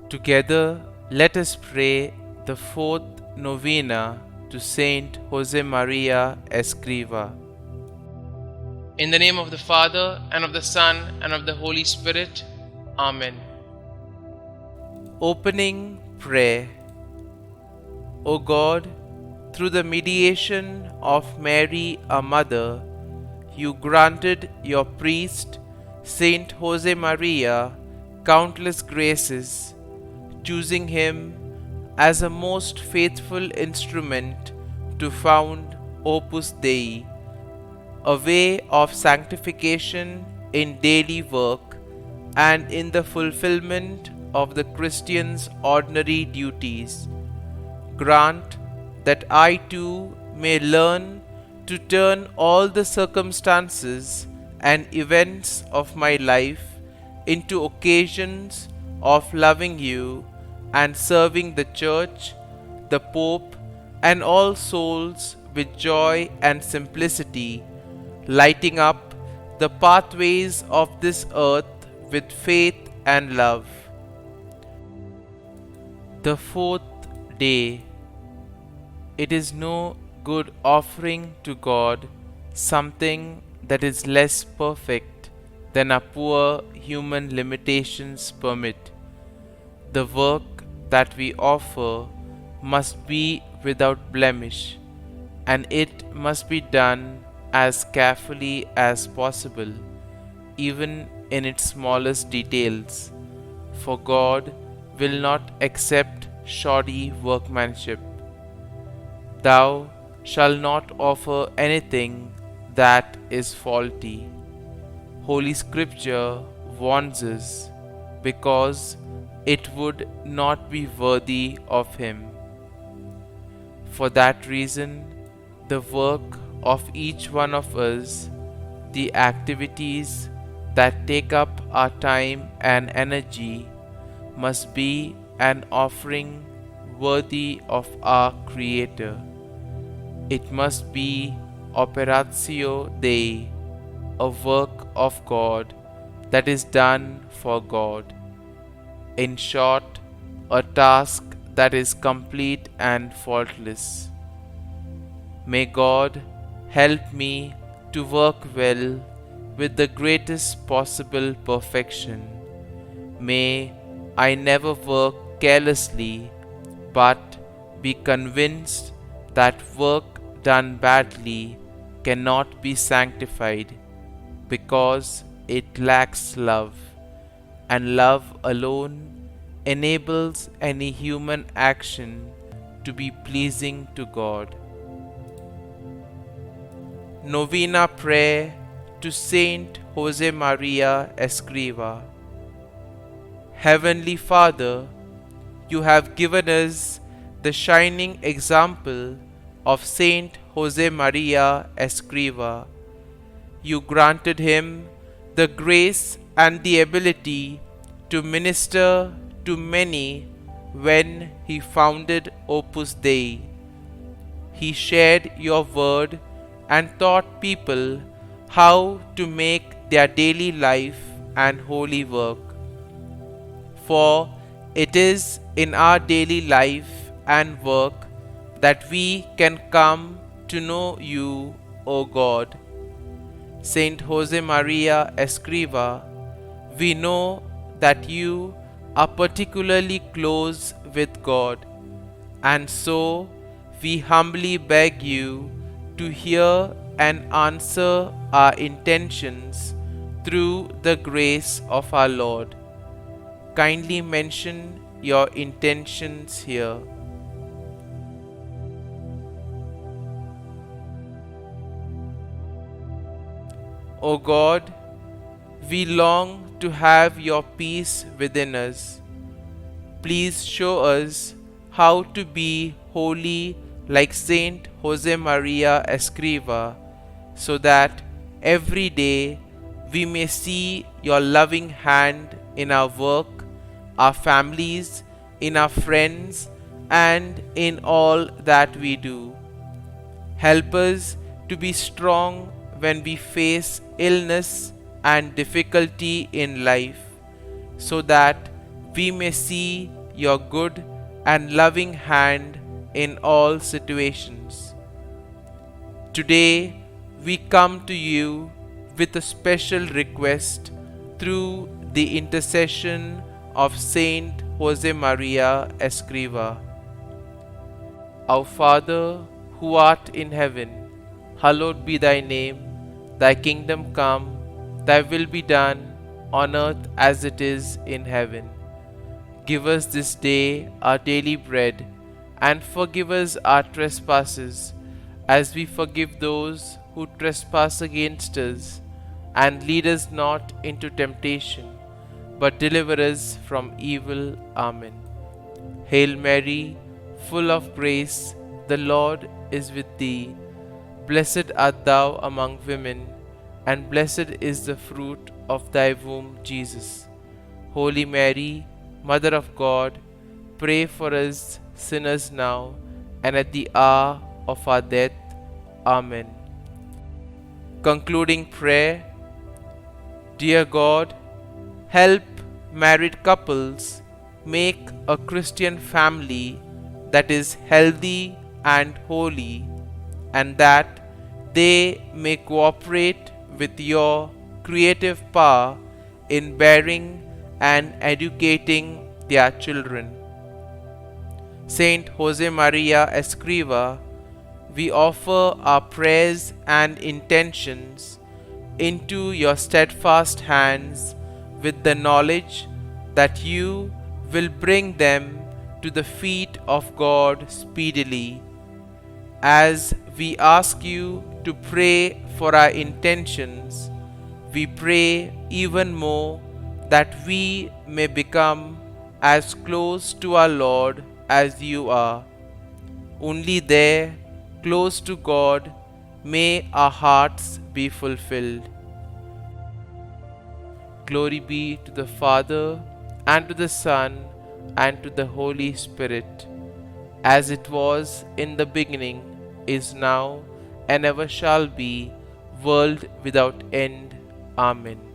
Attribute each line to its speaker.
Speaker 1: Together, let us pray the fourth novena to Saint Josemaria Escriva. In the name of the Father, and of the Son, and of the Holy Spirit. Amen. Opening Prayer. O God, through the mediation of Mary, our Mother, you granted your priest, Saint Josemaria, countless graces, choosing him as a most faithful instrument to found Opus Dei, a way of sanctification in daily work and in the fulfillment of the Christian's ordinary duties. Grant that I too may learn to turn all the circumstances and events of my life into occasions of loving you and serving the Church, the Pope, and all souls with joy and simplicity, lighting up the pathways of this earth with faith and love. The fourth day. It is no good offering to God something that is less perfect than our poor human limitations permit. The work that we offer must be without blemish, and it must be done as carefully as possible, even in its smallest details, for God will not accept shoddy workmanship. Thou shalt not offer anything that is faulty. Holy Scripture warns us, because it would not be worthy of him. For that reason, the work of each one of us, the activities that take up our time and energy, must be an offering worthy of our Creator. It must be operatio Dei, a work of God that is done for God. In short, a task that is complete and faultless. May God help me to work well with the greatest possible perfection. May I never work carelessly, but be convinced that work done badly cannot be sanctified, because it lacks love, and love alone enables any human action to be pleasing to God. Novena Prayer to Saint Josemaria Escriva. Heavenly Father, you have given us the shining example of Saint Josemaria Escriva. You granted him the grace and the ability to minister to many when he founded Opus Dei. He shared your word and taught people how to make their daily life and holy work. For it is in our daily life and work that we can come to know you, O God. Saint Josemaria Escriva, we know that you are particularly close with God, and so we humbly beg you to hear and answer our intentions through the grace of our Lord. Kindly mention your intentions here. O God, we long to have your peace within us. Please show us how to be holy like Saint Josemaria Escriva, so that every day we may see your loving hand in our work, our families, in our friends, and in all that we do. Help us to be strong when we face illness and difficulty in life, so that we may see your good and loving hand in all situations. Today, we come to you with a special request through the intercession of St Josemaria Escriva. Our Father, who art in heaven, hallowed be thy name. Thy kingdom come, thy will be done, on earth as it is in heaven. Give us this day our daily bread, and forgive us our trespasses, as we forgive those who trespass against us. And lead us not into temptation, but deliver us from evil. Amen. Hail Mary, full of grace, the Lord is with thee. Blessed art thou among women, and blessed is the fruit of thy womb, Jesus. Holy Mary, Mother of God, pray for us sinners now and at the hour of our death. Amen. Concluding prayer. Dear God, help married couples make a Christian family that is healthy and holy, and that they may cooperate with your creative power in bearing and educating their children. Saint Josemaria Escriva, we offer our prayers and intentions into your steadfast hands with the knowledge that you will bring them to the feet of God speedily. As we ask you to pray for our intentions, we pray even more that we may become as close to our Lord as you are. Only there, close to God, may our hearts be fulfilled. Glory be to the Father, and to the Son, and to the Holy Spirit, as it was in the beginning, is now, and ever shall be, world without end. Amen.